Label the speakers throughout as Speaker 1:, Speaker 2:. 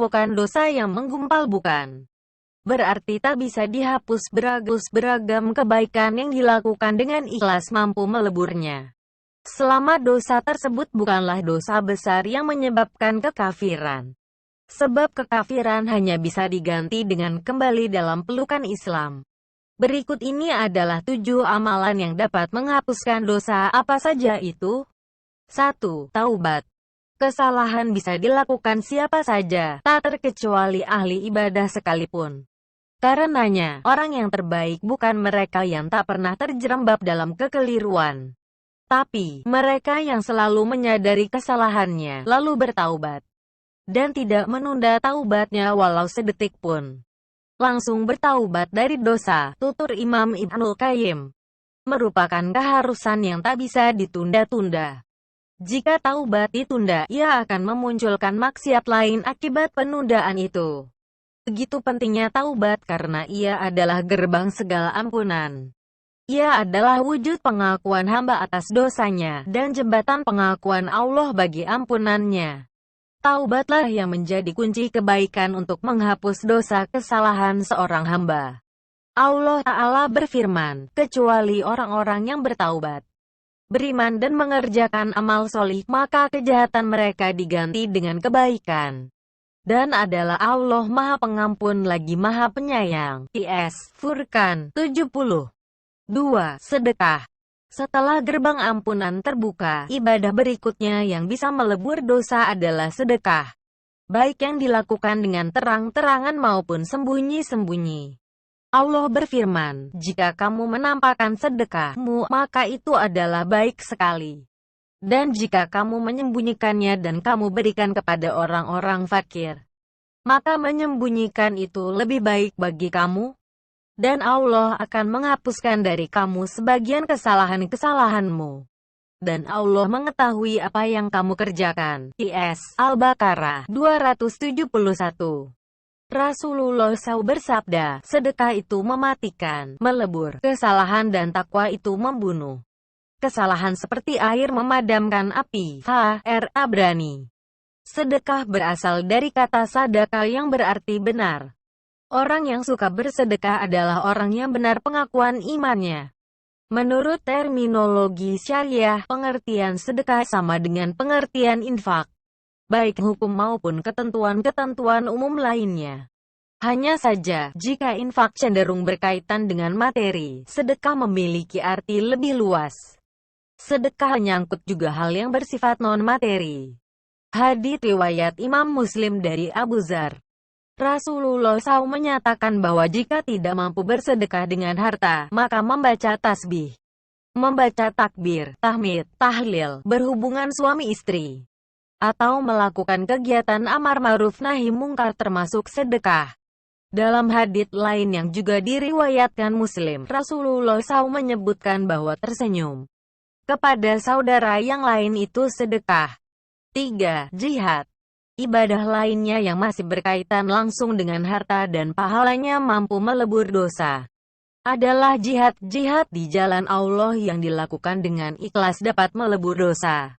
Speaker 1: melakukan dosa yang menggumpal bukan berarti tak bisa dihapus. Beragam kebaikan yang dilakukan dengan ikhlas mampu meleburnya. Selama dosa tersebut bukanlah dosa besar yang menyebabkan kekafiran. Sebab kekafiran hanya bisa diganti dengan kembali dalam pelukan Islam. Berikut ini adalah 7 amalan yang dapat menghapuskan dosa. Apa saja itu? 1. Taubat. Kesalahan bisa dilakukan siapa saja, tak terkecuali ahli ibadah sekalipun. Karenanya, orang yang terbaik bukan mereka yang tak pernah terjerembab dalam kekeliruan, tapi mereka yang selalu menyadari kesalahannya, lalu bertaubat, dan tidak menunda taubatnya walau sedetik pun. Langsung bertaubat dari dosa, tutur Imam Ibnul Qayyim, merupakan keharusan yang tak bisa ditunda-tunda. Jika taubat ditunda, ia akan memunculkan maksiat lain akibat penundaan itu. Begitu pentingnya taubat karena ia adalah gerbang segala ampunan. Ia adalah wujud pengakuan hamba atas dosanya, dan jembatan pengakuan Allah bagi ampunannya. Taubatlah yang menjadi kunci kebaikan untuk menghapus dosa kesalahan seorang hamba. Allah Ta'ala berfirman, kecuali orang-orang yang bertaubat, beriman dan mengerjakan amal solih, maka kejahatan mereka diganti dengan kebaikan. Dan adalah Allah Maha Pengampun lagi Maha Penyayang. IS Furqan 70. 2. Sedekah. Setelah gerbang ampunan terbuka, ibadah berikutnya yang bisa melebur dosa adalah sedekah. Baik yang dilakukan dengan terang-terangan maupun sembunyi-sembunyi. Allah berfirman, jika kamu menampakkan sedekahmu, maka itu adalah baik sekali. Dan jika kamu menyembunyikannya dan kamu berikan kepada orang-orang fakir, maka menyembunyikan itu lebih baik bagi kamu. Dan Allah akan menghapuskan dari kamu sebagian kesalahan-kesalahanmu. Dan Allah mengetahui apa yang kamu kerjakan. IS Al-Baqarah 271. Rasulullah SAW bersabda, sedekah itu mematikan, melebur kesalahan, dan takwa itu membunuh kesalahan seperti air memadamkan api. H.R. Abrani. Sedekah berasal dari kata sadaqah yang berarti benar. Orang yang suka bersedekah adalah orang yang benar pengakuan imannya. Menurut terminologi syariah, pengertian sedekah sama dengan pengertian infak, baik hukum maupun ketentuan-ketentuan umum lainnya. Hanya saja, jika infak cenderung berkaitan dengan materi, sedekah memiliki arti lebih luas. Sedekah menyangkut juga hal yang bersifat non-materi. Hadits riwayat Imam Muslim dari Abu Dzar. Rasulullah SAW menyatakan bahwa jika tidak mampu bersedekah dengan harta, maka membaca tasbih, membaca takbir, tahmid, tahlil, berhubungan suami istri, atau melakukan kegiatan amar ma'ruf nahi mungkar termasuk sedekah. Dalam hadits lain yang juga diriwayatkan Muslim, Rasulullah SAW menyebutkan bahwa tersenyum kepada saudara yang lain itu sedekah. 3. Jihad. Ibadah lainnya yang masih berkaitan langsung dengan harta dan pahalanya mampu melebur dosa adalah jihad. Jihad di jalan Allah yang dilakukan dengan ikhlas dapat melebur dosa,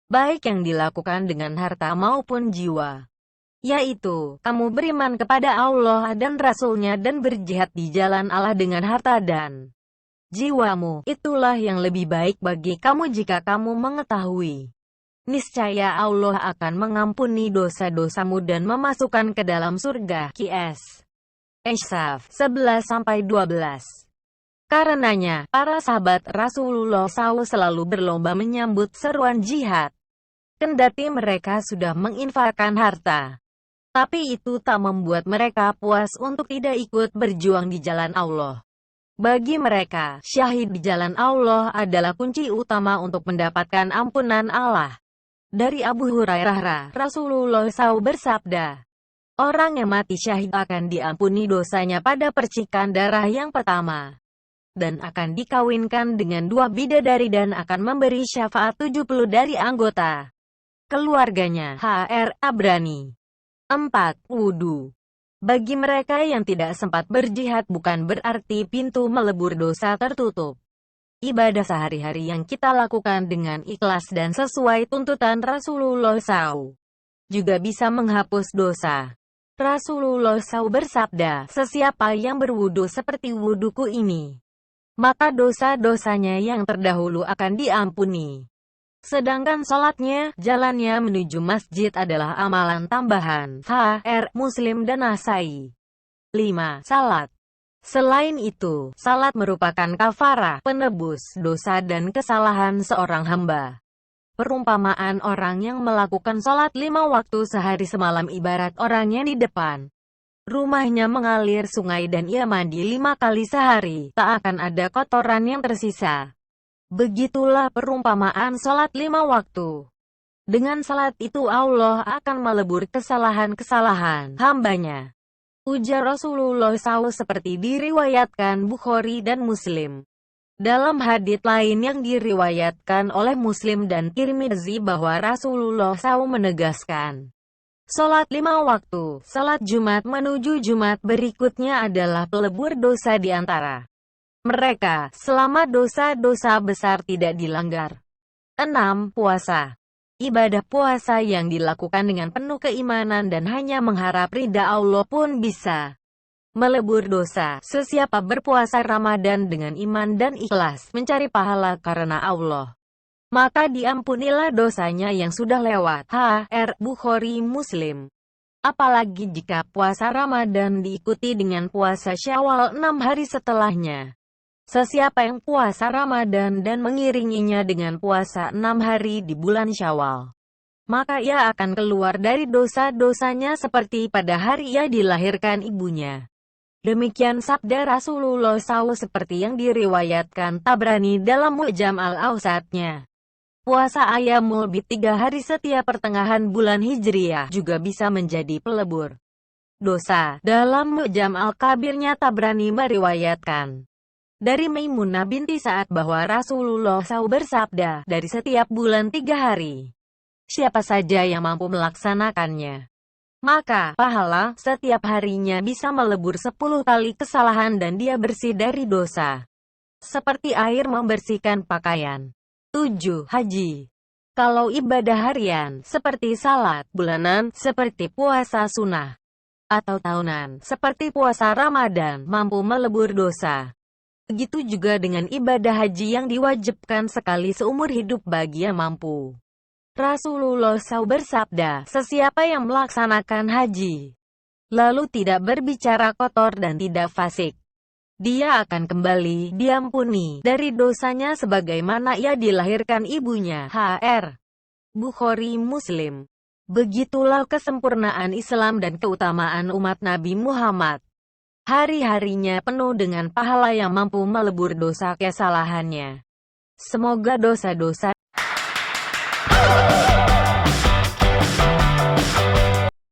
Speaker 1: baik yang dilakukan dengan harta maupun jiwa. Yaitu, kamu beriman kepada Allah dan Rasul-Nya dan berjihad di jalan Allah dengan harta dan jiwamu. Itulah yang lebih baik bagi kamu jika kamu mengetahui. Niscaya Allah akan mengampuni dosa-dosamu dan memasukkan ke dalam surga. Qs. Ahzab 11-12. Karenanya, para sahabat Rasulullah SAW selalu berlomba menyambut seruan jihad. Kendati mereka sudah menginfakkan harta, tapi itu tak membuat mereka puas untuk tidak ikut berjuang di jalan Allah. Bagi mereka, syahid di jalan Allah adalah kunci utama untuk mendapatkan ampunan Allah. Dari Abu Hurairah, Rasulullah SAW bersabda, orang yang mati syahid akan diampuni dosanya pada percikan darah yang pertama, dan akan dikawinkan dengan 2 bidadari dan akan memberi syafaat 70 dari anggota keluarganya. H.R. Abrani. 4. Wudu. Bagi mereka yang tidak sempat berjihad bukan berarti pintu melebur dosa tertutup. Ibadah sehari-hari yang kita lakukan dengan ikhlas dan sesuai tuntutan Rasulullah SAW juga bisa menghapus dosa. Rasulullah SAW bersabda, "Sesiapa yang berwudu seperti wuduku ini, maka dosa-dosanya yang terdahulu akan diampuni. Sedangkan sholatnya, jalannya menuju masjid adalah amalan tambahan." H.R. Muslim dan Nasai. 5. Salat. Selain itu, salat merupakan kafarah, penebus dosa dan kesalahan seorang hamba. Perumpamaan orang yang melakukan sholat 5 waktu sehari semalam ibarat orang yang di depan rumahnya mengalir sungai dan ia mandi 5 kali sehari, tak akan ada kotoran yang tersisa. Begitulah perumpamaan sholat 5 waktu. Dengan salat itu Allah akan melebur kesalahan-kesalahan hambanya. Ujar Rasulullah SAW seperti diriwayatkan Bukhari dan Muslim. Dalam hadits lain yang diriwayatkan oleh Muslim dan Tirmizi bahwa Rasulullah SAW menegaskan, sholat 5 waktu, salat Jumat menuju Jumat berikutnya adalah pelebur dosa di antara mereka, selama dosa-dosa besar tidak dilanggar. 6. Puasa. Ibadah puasa yang dilakukan dengan penuh keimanan dan hanya mengharap ridha Allah pun bisa melebur dosa. Sesiapa berpuasa Ramadan dengan iman dan ikhlas, mencari pahala karena Allah, maka diampunilah dosanya yang sudah lewat. H.R. Bukhari Muslim. Apalagi jika puasa Ramadan diikuti dengan puasa Syawal 6 hari setelahnya. Sesiapa yang puasa Ramadan dan mengiringinya dengan puasa 6 hari di bulan Syawal, maka ia akan keluar dari dosa-dosanya seperti pada hari ia dilahirkan ibunya. Demikian sabda Rasulullah SAW seperti yang diriwayatkan Tabrani dalam Mu'jam al-Awsatnya. Puasa Ayyamul Bid 3 hari setiap pertengahan bulan Hijriyah juga bisa menjadi pelebur dosa. Dalam Mu'jam al-Kabirnya Tabrani meriwayatkan dari Maimunah binti Sa'ad bahwa Rasulullah SAW bersabda, dari setiap bulan 3 hari, siapa saja yang mampu melaksanakannya, maka pahala setiap harinya bisa melebur 10 kali kesalahan dan dia bersih dari dosa, seperti air membersihkan pakaian. 7. Haji. Kalau ibadah harian, seperti salat, bulanan, seperti puasa sunnah, atau tahunan, seperti puasa Ramadan, mampu melebur dosa. Begitu juga dengan ibadah haji yang diwajibkan sekali seumur hidup bagi yang mampu. Rasulullah SAW bersabda, sesiapa yang melaksanakan haji, lalu tidak berbicara kotor dan tidak fasik, dia akan kembali diampuni dari dosanya sebagaimana ia dilahirkan ibunya. H.R. Bukhari Muslim. Begitulah kesempurnaan Islam dan keutamaan umat Nabi Muhammad. Hari-harinya penuh dengan pahala yang mampu melebur dosa kesalahannya. Semoga dosa-dosa